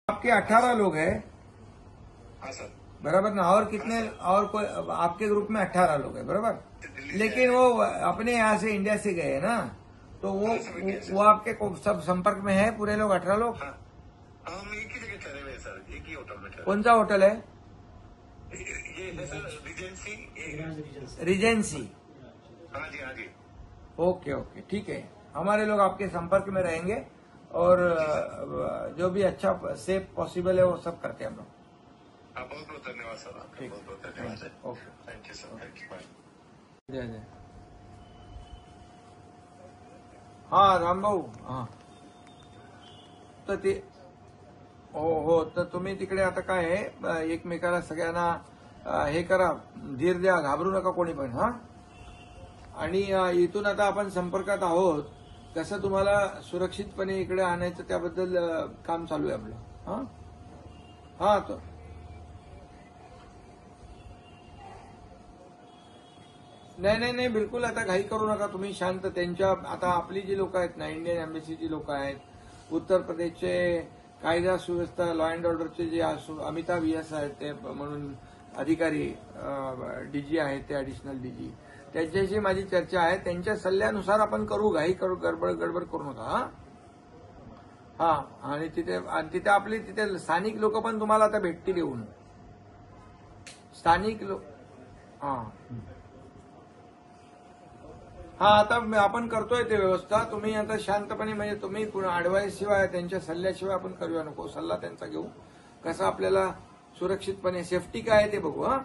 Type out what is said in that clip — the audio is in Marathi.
आपके 18 लोग हैं। हाँ सर। बराबर ना? और कितने और कोई आपके ग्रुप में 18 लोग हैं, बराबर? लेकिन वो अपने यहाँ से इंडिया से गए हैं ना, तो वो आपके सब संपर्क में है पूरे लोग 18 लोग? हाँ, हम एक ही जगह ठहरे हुए हैं सर, एक ही होटल में ठहरे। कौन सा होटल है? ये है सर रिजेंसी। रिजेंसी। हाँ जी, हाँ जी। ओके ओके, ठीक है। हमारे लोग आपके संपर्क में रहेंगे और जो भी अच्छा सेफ पॉसिबल है वो सब करते हैं हम लोग। बहुत बहुत धन्यवाद सर, आपका बहुत बहुत धन्यवाद है। Okay, thank you sir, thank you, bye. जय जय। हा रामभाऊ, हा तर ते हो तर तुम्ही तिकडे आता काय आहे, एकमेकाला सगळ्यांना हे करा, धीर द्या, घाबरू नका कोणी पण, हा. आणि इथून आता आपण संपर्कात आहोत, कसं तुम्हाला सुरक्षितपणे इकडे आणायचं त्याबद्दल काम चालू आहे आपलं. हा हा तो नाही बिलकुल आता घाई करू नका तुम्ही, शांत. त्यांच्या आता आपली जी लोक आहेत ना, इंडियन एम्बेसीची लोक आहेत, उत्तर प्रदेशचे कायदा सुव्यवस्था लॉ अँड ऑर्डरचे जे अमिताभ यस आहेत ते म्हणून अधिकारी डीजी आहेत, ते ऍडिशनल डीजी, त्यांच्याशी माझी चर्चा आहे. त्यांच्या सल्ल्यानुसार आपण करू, घाई करू, गडबड करू नका. हा हा आणि तिथे आपली तिथे स्थानिक लोक पण तुम्हाला आता भेटतील येऊन, स्थानिक लोक. हा आता आपण करतोय ते व्यवस्था. तुम्ही आता शांतपणे, म्हणजे तुम्ही ऍडवाइस शिवाय, त्यांच्या सल्ल्याशिवाय आपण करूया नको. सल्ला त्यांचा घेऊ, कसं आपल्याला सुरक्षितपणे सेफ्टी काय आहे ते बघू. हा